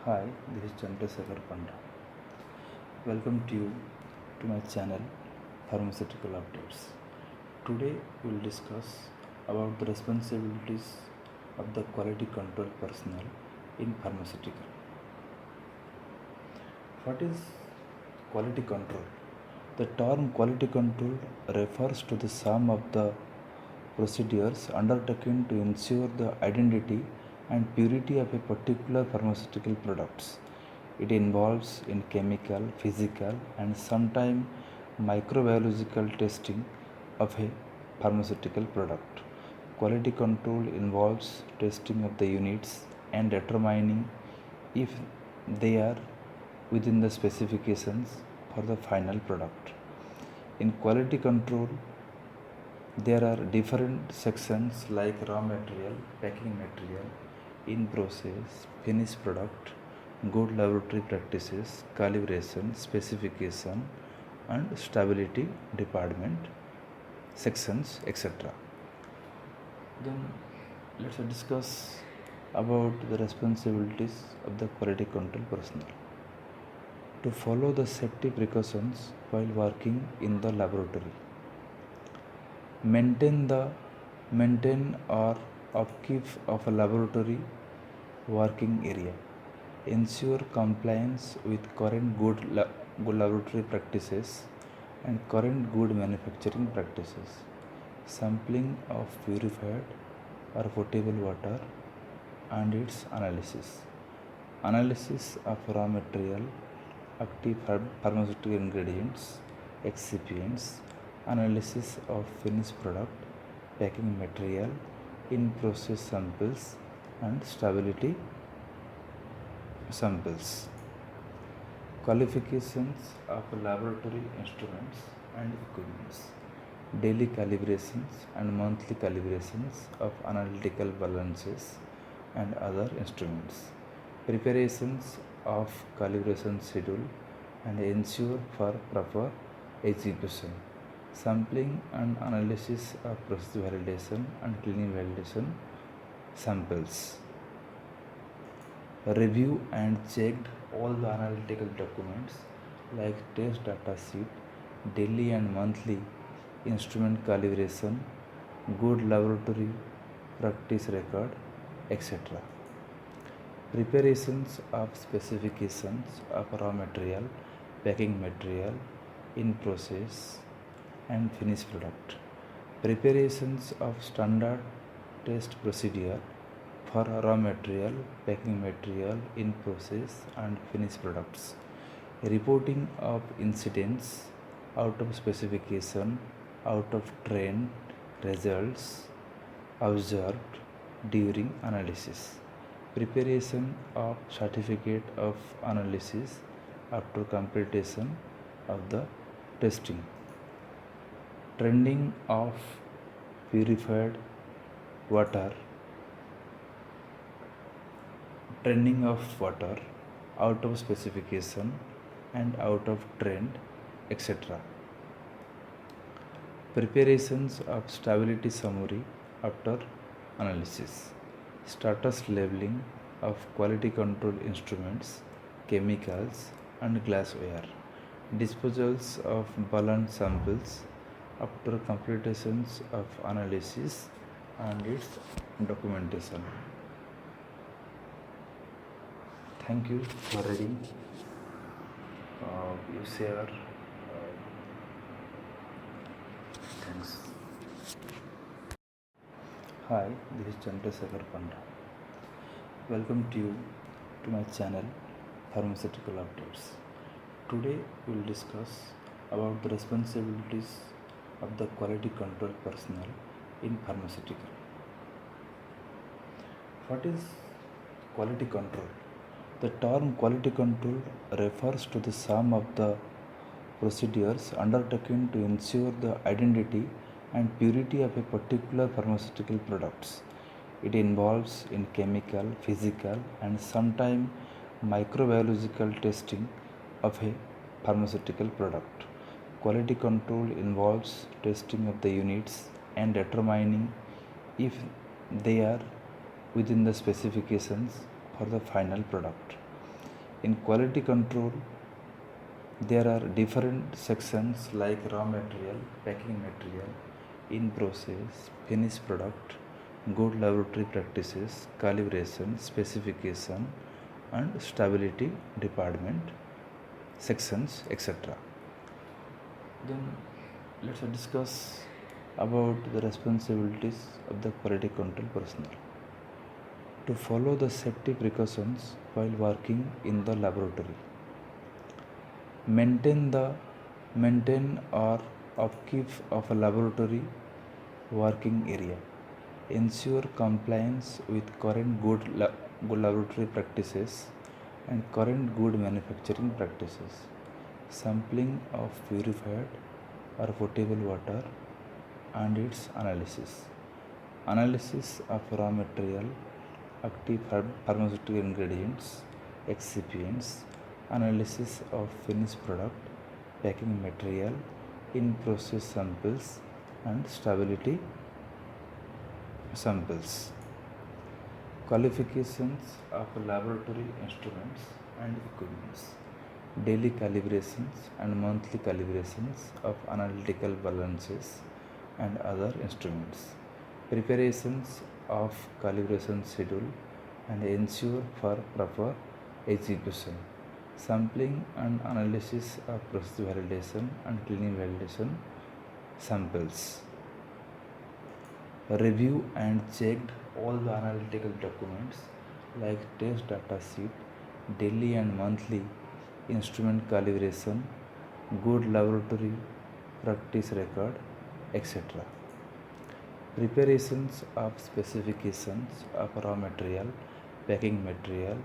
Hi, this is Chandrasekhar Panda. Welcome to you to my channel Pharmaceutical Updates. Today we will discuss about the responsibilities of the quality control personnel in pharmaceutical. What is quality control? The term quality control refers to the sum of the procedures undertaken to ensure the identity and purity of a particular pharmaceutical products. It involves in chemical, physical and sometimes microbiological testing of a pharmaceutical product. Quality control involves testing of the units and determining if they are within the specifications for the final product. In quality control, there are different sections like raw material, packing material, in process, finished product, good laboratory practices, calibration, specification, and stability department sections, etc. Then let's discuss about the responsibilities of the quality control personnel. To follow the safety precautions while working in the laboratory. Maintain or upkeep of a laboratory working area. Ensure compliance with current good laboratory practices and current good manufacturing practices. Sampling of purified or potable water and its analysis. Analysis of raw material, active pharmaceutical ingredients, excipients, analysis of finished product, packing material, in-process samples and stability samples. Qualifications of laboratory instruments and equipments. Daily calibrations and monthly calibrations of analytical balances and other instruments. Preparations of calibration schedule and ensure for proper execution. Sampling and analysis of process validation and cleaning validation samples. Review and checked all the analytical documents like test data sheet, daily and monthly instrument calibration, good laboratory practice record, etc. Preparations of specifications of raw material, packing material, in process and finished product. Preparations of standard test procedure for raw material, packing material, in process and finished products. Reporting of incidents out of specification, out of trend, results observed during analysis. Preparation of certificate of analysis after completion of the testing. Trending of purified water, out of specification and out of trend, etc. Preparations of stability summary after analysis. Status labeling of quality control instruments, chemicals and glassware. Disposals of balance samples after completions of analysis and its documentation. Thank you for reading. You share. Thanks. Hi, this is Chandrasekhar Panda. Welcome to you to my channel Pharmaceutical Updates. Today we will discuss about the responsibilities of the quality control personnel in pharmaceutical. What is quality control? The term quality control refers to the sum of the procedures undertaken to ensure the identity and purity of a particular pharmaceutical products. It involves in chemical, physical and sometimes microbiological testing of a pharmaceutical product. Quality control involves testing of the units and determining if they are within the specifications for the final product. In quality control, there are different sections like raw material, packing material, in process, finished product, good laboratory practices, calibration, specification, and stability department sections, etc. Then let's discuss about the responsibilities of the quality control personnel. To follow the safety precautions while working in the laboratory. Maintain or upkeep of a laboratory working area. Ensure compliance with current good laboratory practices and current good manufacturing practices. Sampling of purified or potable water and its analysis. Analysis of raw material, active pharmaceutical ingredients, excipients, analysis of finished product, packing material, in-process samples and stability samples. Qualifications of laboratory instruments and equipments. Daily calibrations and monthly calibrations of analytical balances and other instruments. Preparations of calibration schedule and ensure for proper execution. Sampling and analysis of process validation and cleaning validation samples. Review and checked all the analytical documents like test data sheet, daily and monthly instrument calibration, good laboratory practice record, etc. Preparations of specifications of raw material, packing material,